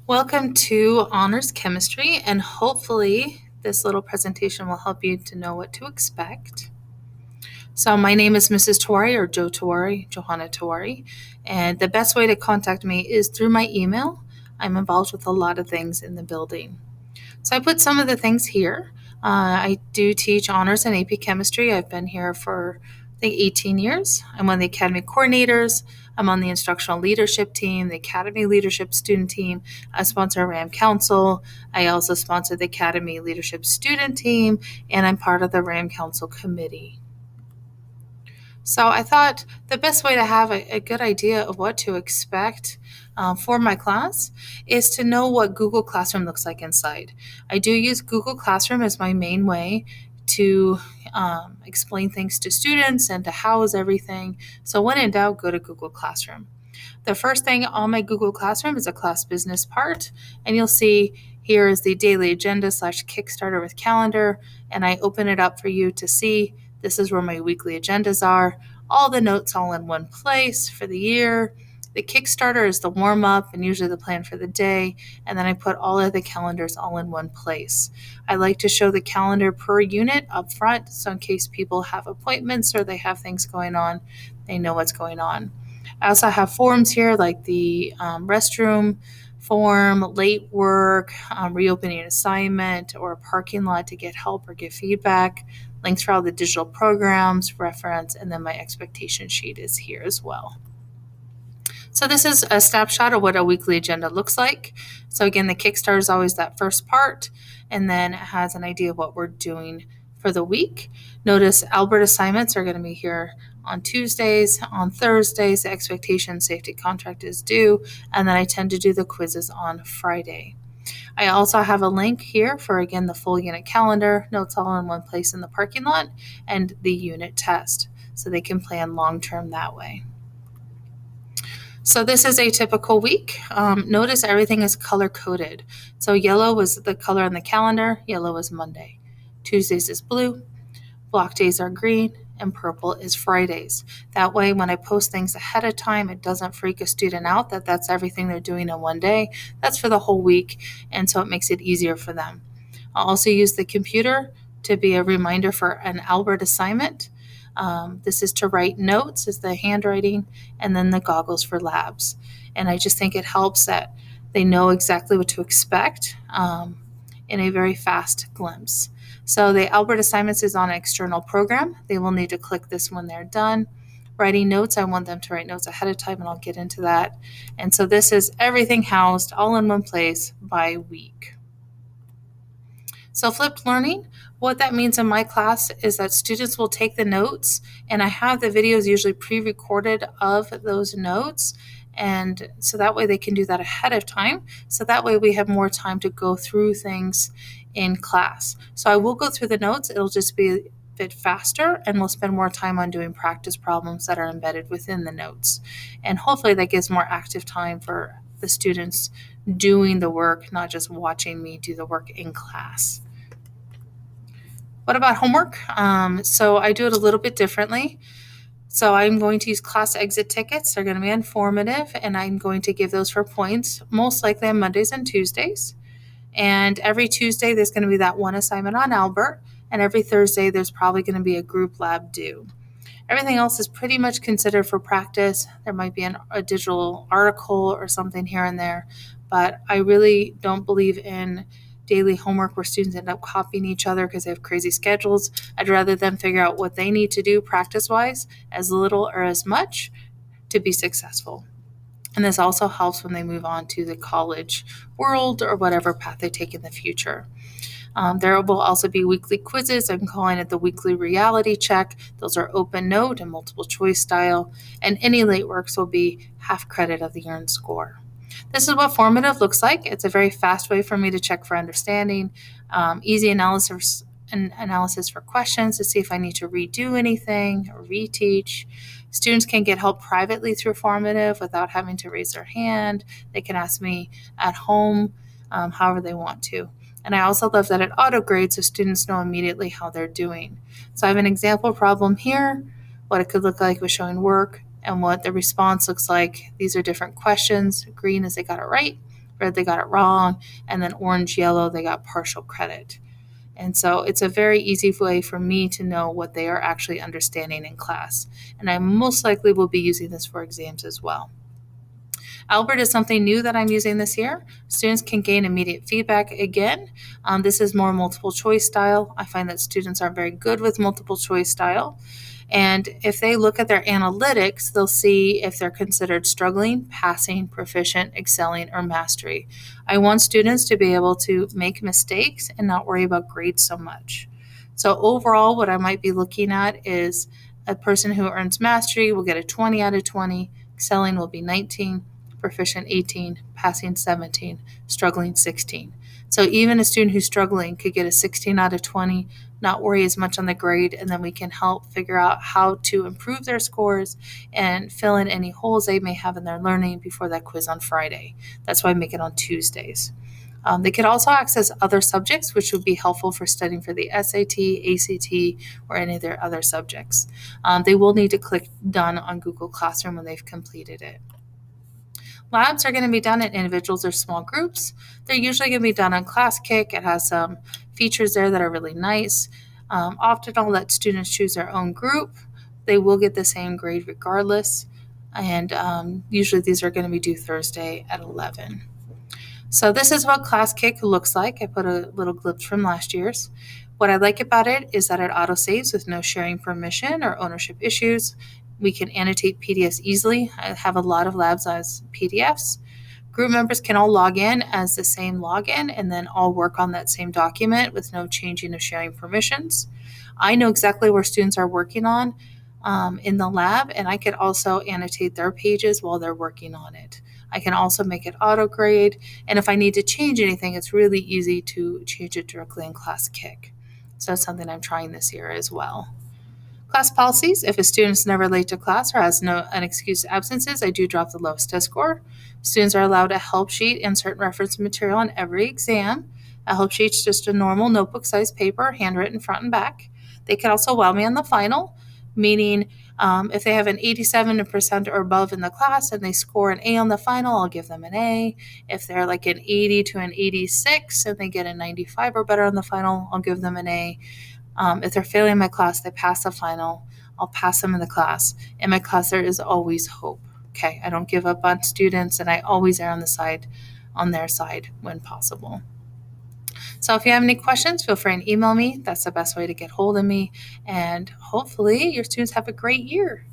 Welcome to Honors Chemistry, and hopefully this little presentation will help you to know what to expect. So my name is Mrs. Tawari, or Joe Tawari, Johanna Tawari, and the best way to contact me is through my email. I'm involved with a lot of things in the building. So I put some of the things here. I do teach honors and AP chemistry. I've been here for, I think, 18 years. I'm one of the academy coordinators. I'm on the instructional leadership team, the academy leadership student team. I sponsor RAM Council. I also sponsor the academy leadership student team, and I'm part of the RAM Council committee. So I thought the best way to have a good idea of what to expect for my class is to know what Google Classroom looks like inside. I do use Google Classroom as my main way to explain things to students and to house everything. So when in doubt, go to Google Classroom. The first thing on my Google Classroom is a class business part, and you'll see here is the daily agenda / Kickstarter with calendar, and I open it up for you to see. This is where my weekly agendas are, all the notes all in one place for the year. The Kickstarter is the warm up and usually the plan for the day, and then I put all of the calendars all in one place. I like to show the calendar per unit up front, so in case people have appointments or they have things going on, they know what's going on. I also have forms here like the restroom form, late work, reopening an assignment, or a parking lot to get help or get feedback, links for all the digital programs, reference, and then my expectation sheet is here as well. So this is a snapshot of what a weekly agenda looks like. So again, the Kickstarter is always that first part, and then it has an idea of what we're doing for the week. Notice Albert assignments are going to be here on Tuesdays. On Thursdays, the expectation safety contract is due, and then I tend to do the quizzes on Friday. I also have a link here for, again, the full unit calendar, notes all in one place in the parking lot, and the unit test, so they can plan long-term that way. So this is a typical week. Notice everything is color-coded. So yellow was the color on the calendar. Yellow is Monday. Tuesdays is blue. Block days are green, and purple is Fridays. That way, when I post things ahead of time, it doesn't freak a student out that that's everything they're doing in one day. That's for the whole week, and so it makes it easier for them. I'll also use the computer to be a reminder for an Albert assignment. This is to write notes, is the handwriting, and then the goggles for labs. And I just think it helps that they know exactly what to expect in a very fast glimpse. So the Albert assignments is on an external program. They will need to click this when they're done. Writing notes, I want them to write notes ahead of time, and I'll get into that. And so this is everything housed all in one place by week. So flipped learning, what that means in my class is that students will take the notes, and I have the videos usually pre-recorded of those notes, and so that way they can do that ahead of time. So that way we have more time to go through things in class. So I will go through the notes. It'll just be a bit faster, and we'll spend more time on doing practice problems that are embedded within the notes. And hopefully that gives more active time for the students doing the work, not just watching me do the work in class. What about homework? So I do it a little bit differently. So I'm going to use class exit tickets. They're going to be informative, and I'm going to give those for points, most likely on Mondays and Tuesdays. And every Tuesday, there's going to be that one assignment on Albert, and every Thursday, there's probably going to be a group lab due. Everything else is pretty much considered for practice. There might be a digital article or something here and there, but I really don't believe in daily homework where students end up copying each other because they have crazy schedules. I'd rather them figure out what they need to do practice-wise, as little or as much, to be successful. And this also helps when they move on to the college world or whatever path they take in the future. There will also be weekly quizzes. I'm calling it the weekly reality check. Those are open note and multiple choice style. And any late works will be half credit of the earned score. This is what formative looks like. It's a very fast way for me to check for understanding, easy analysis for questions to see if I need to redo anything or reteach. Students can get help privately through formative without having to raise their hand. They can ask me at home, however they want to. And I also love that it auto grades so students know immediately how they're doing. So I have an example problem here, what it could look like with showing work, and what the response looks like. These are different questions. Green is they got it right. red, they got it wrong, and then orange, yellow, they got partial credit. And so it's a very easy way for me to know what they are actually understanding in class. And I most likely will be using this for exams as well. Albert is something new that I'm using this year. Students can gain immediate feedback again. This is more multiple choice style. I find that students are very good with multiple choice style. And if they look at their analytics, they'll see if they're considered struggling, passing, proficient, excelling, or mastery. I want students to be able to make mistakes and not worry about grades so much. So, overall, what I might be looking at is a person who earns mastery will get a 20 out of 20, excelling will be 19, proficient 18, passing 17, struggling 16. So even a student who's struggling could get a 16 out of 20, not worry as much on the grade, and then we can help figure out how to improve their scores and fill in any holes they may have in their learning before that quiz on Friday. That's why I make it on Tuesdays. They could also access other subjects, which would be helpful for studying for the SAT, ACT, or any of their other subjects. They will need to click Done on Google Classroom when they've completed it. Labs are going to be done in individuals or small groups. They're usually going to be done on ClassKick. It has some features there that are really nice. Often I'll let students choose their own group. They will get the same grade regardless. And usually these are going to be due Thursday at 11. So this is what ClassKick looks like. I put a little glimpse from last year's. What I like about it is that it auto-saves with no sharing permission or ownership issues. We can annotate PDFs easily. I have a lot of labs as PDFs. Group members can all log in as the same login and then all work on that same document with no changing of sharing permissions. I know exactly where students are working on in the lab, and I could also annotate their pages while they're working on it. I can also make it auto grade, and if I need to change anything, it's really easy to change it directly in ClassKick. So that's something I'm trying this year as well. Class policies: if a student is never late to class or has no unexcused absences, I do drop the lowest test score. Students are allowed a help sheet and certain reference material on every exam. A help sheet's just a normal notebook-sized paper, handwritten front and back. They can also wow me on the final, meaning if they have an 87% or above in the class and they score an A on the final, I'll give them an A. If they're like an 80 to an 86 and they get a 95 or better on the final, I'll give them an A. If they're failing my class, they pass the final, I'll pass them in the class. In my class, there is always hope. Okay, I don't give up on students, and I always err on their side when possible. So if you have any questions, feel free and email me. That's the best way to get hold of me. And hopefully your students have a great year.